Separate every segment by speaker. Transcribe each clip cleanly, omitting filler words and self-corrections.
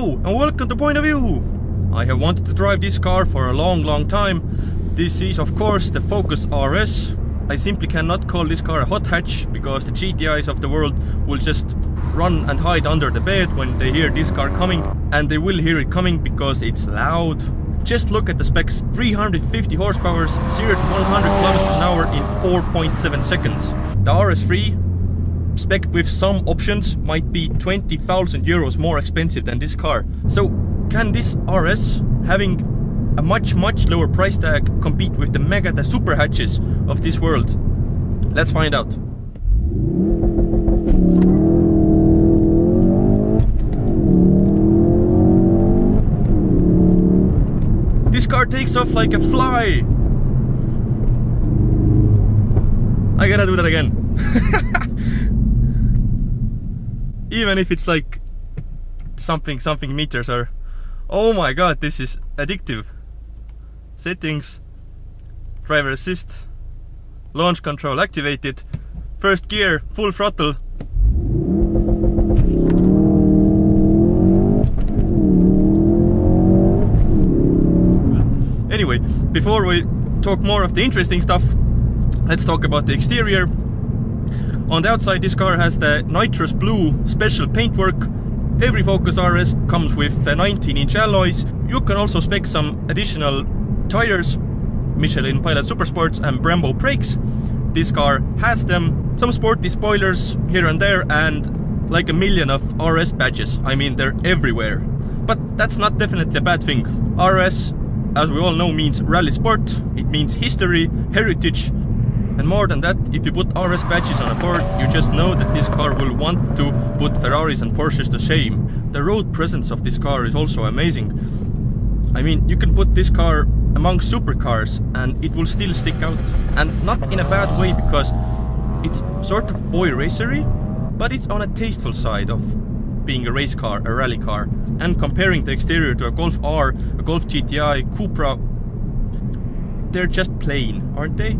Speaker 1: Hello and welcome to Point of View! I have wanted to drive this car for a long time. This is of course the Focus RS. I simply cannot call this car a hot hatch because the GTIs of the world will just run and hide under the bed when they hear this car coming, and they will hear it coming because it's loud. Just look at the specs: 350 horsepower, 0 to 100 km/h in 4.7 seconds. The RS3, spec with some options, might be 20,000 euros more expensive than this car. So can this RS, having a much lower price tag, compete with the super hatches of this world? Let's find out. This car takes off like a fly. I gotta do that again. Even if it's like something meters or... Oh my god, this is addictive. Settings, driver assist, launch control activated, first gear, full throttle. Anyway, before we talk more of the interesting stuff, let's talk about the exterior. On the outside, this car has the nitrous blue special paintwork. Every Focus RS comes with 19-inch alloys. You can also spec some additional tires, Michelin Pilot Supersports and Brembo brakes. This car has them. Some sporty spoilers here and there, and like a million of RS badges. I mean, they're everywhere. But that's not definitely a bad thing. RS, as we all know, means rally sport. It means history, heritage. And more than that, if you put RS badges on a Ford, you just know that this car will want to put Ferraris and Porsches to shame. The road presence of this car is also amazing. I mean, you can put this car among supercars and it will still stick out. And not in a bad way, because it's sort of boy racery, but it's on a tasteful side of being a race car, a rally car. And comparing the exterior to a Golf R, a Golf GTI, Cupra, they're just plain, aren't they?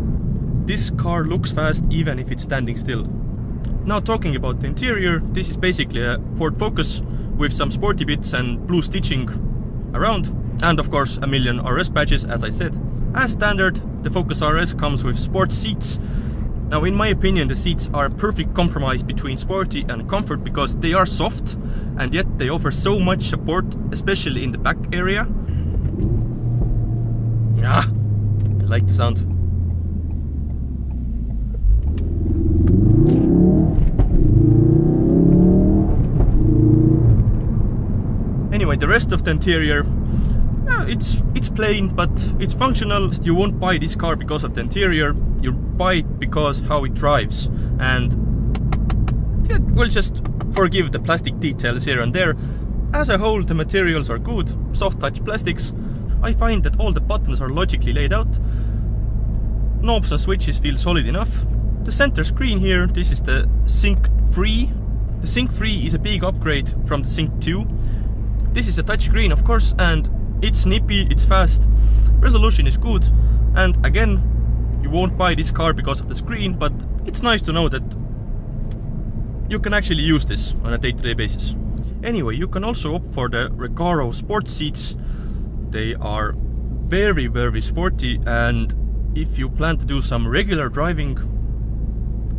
Speaker 1: This car looks fast even if it's standing still. Now talking about the interior, this is basically a Ford Focus with some sporty bits and blue stitching around, and of course a million RS badges, as I said. As standard, the Focus RS comes with sports seats. Now in my opinion, the seats are a perfect compromise between sporty and comfort because they are soft and yet they offer so much support, especially in the back area. Ah, I like the sound. Anyway, the rest of the interior, it's plain, but it's functional. You won't buy this car because of the interior, you buy it because how it drives. And yeah, we'll just forgive the plastic details here and there. As a whole, the materials are good, soft touch plastics. I find that all the buttons are logically laid out. Knobs and switches feel solid enough. The center screen here, this is the Sync 3. The Sync 3 is a big upgrade from the Sync 2. This is a touchscreen, of course, and it's snippy, it's fast, resolution is good, and again, you won't buy this car because of the screen, but it's nice to know that you can actually use this on a day-to-day basis. Anyway, you can also opt for the Recaro sports seats. They are very sporty, and if you plan to do some regular driving,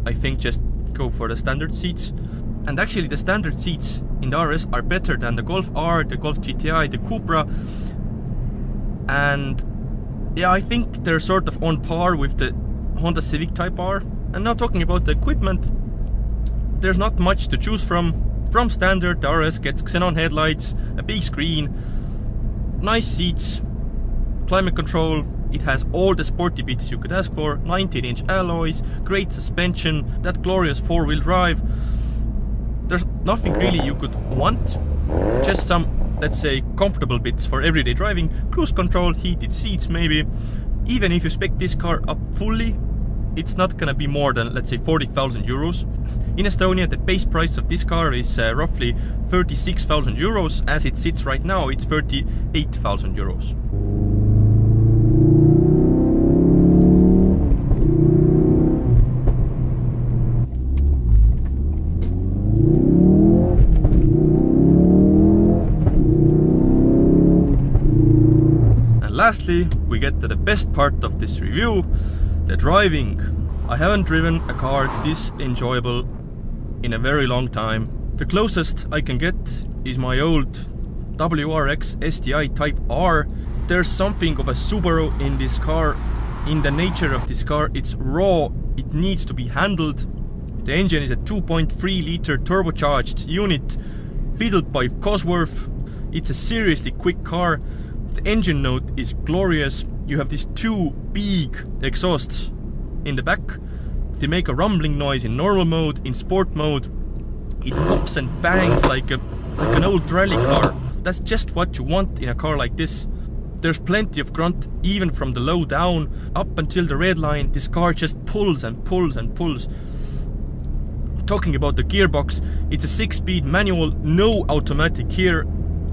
Speaker 1: I think just go for the standard seats. And actually the standard seats in the RS are better than the Golf R, the Golf GTI, the Cupra. And yeah, I think they're sort of on par with the Honda Civic Type R. And now talking about the equipment, there's not much to choose from. From standard, the RS gets xenon headlights, a big screen, nice seats, climate control. It has all the sporty bits you could ask for, 19-inch alloys, great suspension, that glorious four-wheel drive. There's nothing really you could want, just some, let's say, comfortable bits for everyday driving, cruise control, heated seats maybe. Even if you spec this car up fully, it's not gonna be more than, let's say, 40,000 euros. In Estonia, the base price of this car is roughly 36,000 euros. As it sits right now, it's 38,000 euros. And lastly, we get to the best part of this review, the driving. I haven't driven a car this enjoyable in a very long time. The closest I can get is my old WRX STI Type R. There's something of a Subaru in this car, in the nature of this car. It's raw, it needs to be handled. The engine is a 2.3 liter turbocharged unit, fiddled by Cosworth. It's a seriously quick car. The engine note is glorious. You have these two big exhausts in the back. They make a rumbling noise in normal mode. In sport mode, it pops and bangs like an old rally car. That's just what you want in a car like this. There's plenty of grunt even from the low down. Up until the red line, this car just pulls and pulls and pulls. Talking about the gearbox, it's a 6-speed manual, no automatic here,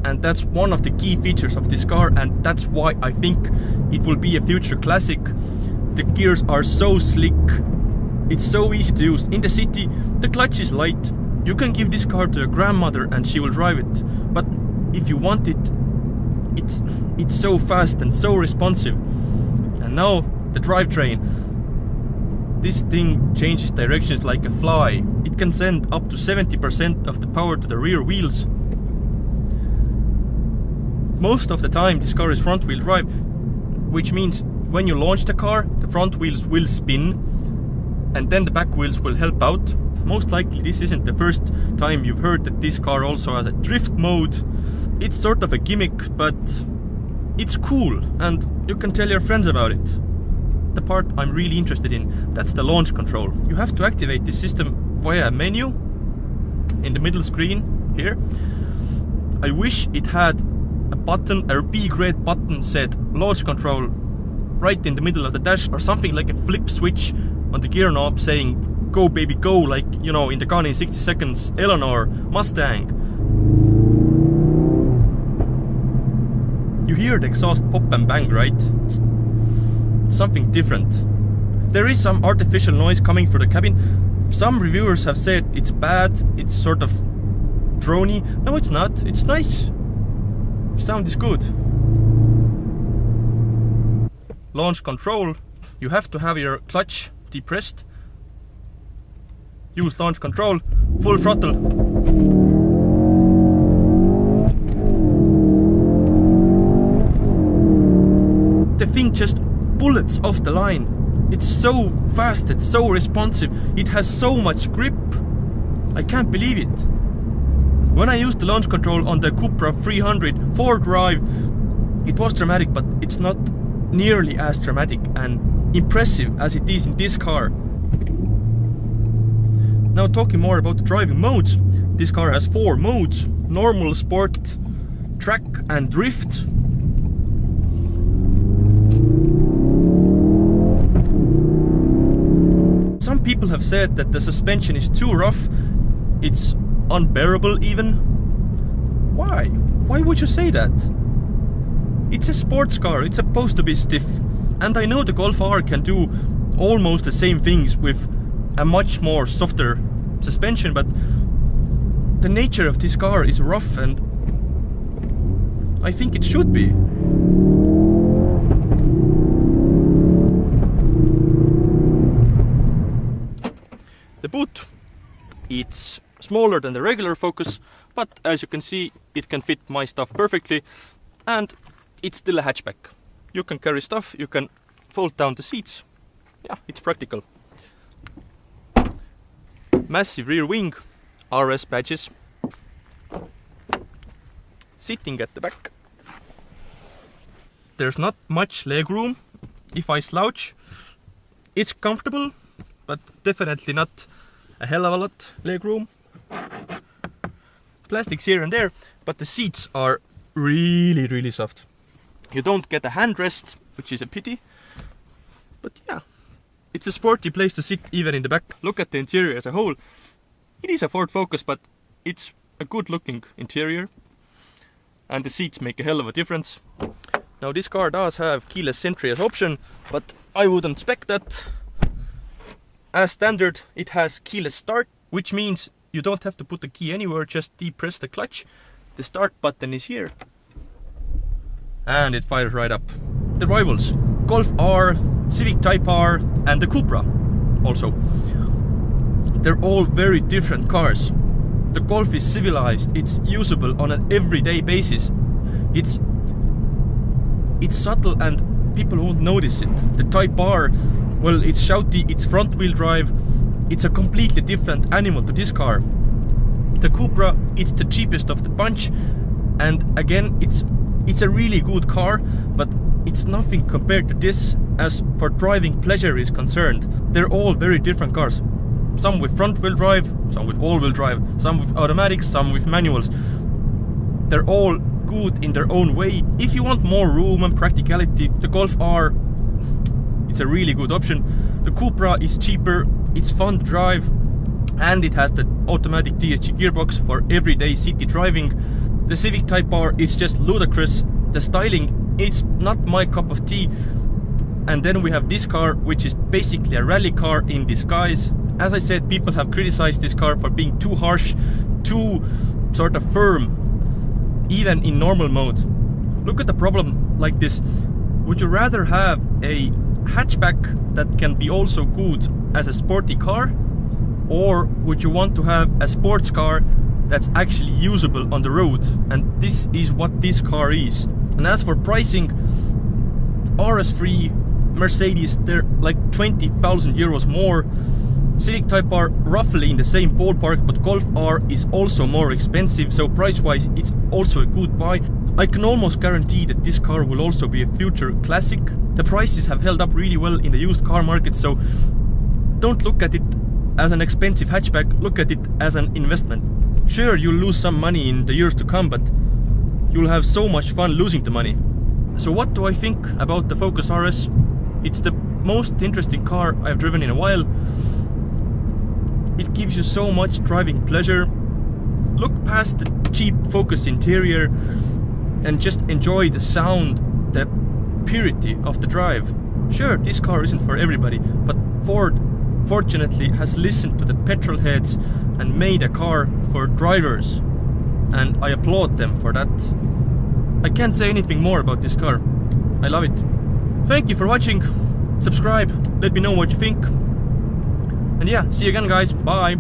Speaker 1: and that's one of the key features of this car, and that's why I think it will be a future classic. The gears are so slick, it's so easy to use. In the city, the clutch is light. You can give this car to your grandmother and she will drive it, but if you want it, it's so fast and so responsive. And now the drivetrain. This thing changes directions like a fly. It can send up to 70% of the power to the rear wheels. Most of the time this car is front wheel drive, which means when you launch the car, the front wheels will spin and then the back wheels will help out. Most likely this isn't the first time you've heard that this car also has a drift mode. It's sort of a gimmick, but it's cool and you can tell your friends about it. The part I'm really interested in, that's the launch control. You have to activate this system via a menu in the middle screen here. I wish it had a button, a big red button said launch control right in the middle of the dash, or something like a flip switch on the gear knob saying go baby go, like, you know, in the Gone in 60 Seconds Eleanor Mustang. You hear the exhaust pop and bang, right? It's something different. There is some artificial noise coming through the cabin. Some reviewers have said it's bad, it's sort of drony. No, it's not, it's nice. Sound is good. Launch control. You have to have your clutch depressed. Use launch control, full throttle. The thing just bullets off the line. It's so fast, it's so responsive, it has so much grip. I can't believe it. When I used the launch control on the Cupra 300 4Drive, it was dramatic, but it's not nearly as dramatic and impressive as it is in this car. Now talking more about the driving modes. This car has 4 modes: normal, sport, track and drift. Some people have said that the suspension is too rough, it's unbearable even. Why? Why would you say that? It's a sports car, it's supposed to be stiff. And I know the Golf R can do almost the same things with a much more softer suspension, but the nature of this car is rough and I think it should be. The boot, it's smaller than the regular Focus, but as you can see, it can fit my stuff perfectly, and it's still a hatchback. You can carry stuff, you can fold down the seats. Yeah, it's practical. Massive rear wing, RS badges. Sitting at the back. There's not much leg room. If I slouch, it's comfortable, but definitely not a hell of a lot leg room. Plastics here and there, but the seats are really soft. You don't get a handrest, which is a pity, but yeah, it's a sporty place to sit even in the back. Look at the interior as a whole. It is a Ford Focus, but it's a good looking interior, and the seats make a hell of a difference. Now this car does have keyless entry as option, but I wouldn't spec that. As standard, it has keyless start, which means you don't have to put the key anywhere, just depress the clutch. The start button is here. And it fires right up. the rivals, Golf R, Civic Type R and the Cupra also. They're all very different cars. The Golf is civilized, it's usable on an everyday basis. It's subtle and people won't notice it. The Type R, well, it's shouty, it's front wheel drive, it's a completely different animal to this car. The Cupra, it's the cheapest of the bunch, and again, it's a really good car, but it's nothing compared to this as for driving pleasure is concerned. They're all very different cars. Some with front wheel drive, some with all wheel drive, some with automatics, some with manuals. They're all good in their own way. If you want more room and practicality, the Golf R, it's a really good option. The Cupra is cheaper, it's fun to drive, and it has the automatic DSG gearbox for everyday city driving. The Civic Type R is just ludicrous. The styling, it's not my cup of tea. And then we have this car, which is basically a rally car in disguise. As I said, people have criticized this car for being too harsh, too sort of firm, even in normal mode. Look at the problem like this. Would you rather have a hatchback that can be also good as a sporty car, or would you want to have a sports car that's actually usable on the road? And this is what this car is. And as for pricing, RS3, Mercedes, they're like 20,000 euros more. Civic Type R roughly in the same ballpark, but Golf R is also more expensive, so price-wise it's also a good buy. I can almost guarantee that this car will also be a future classic. The prices have held up really well in the used car market, so don't look at it as an expensive hatchback, look at it as an investment. Sure, you'll lose some money in the years to come, but you'll have so much fun losing the money. So what do I think about the Focus RS? It's the most interesting car I've driven in a while. It gives you so much driving pleasure. Look past the cheap Focus interior and just enjoy the sound, the purity of the drive. Sure, this car isn't for everybody, but Ford fortunately has listened to the petrol heads and made a car for drivers, and I applaud them for that. I can't say anything more about this car. I love it. Thank you for watching. Subscribe, let me know what you think. And yeah, see you again guys, bye!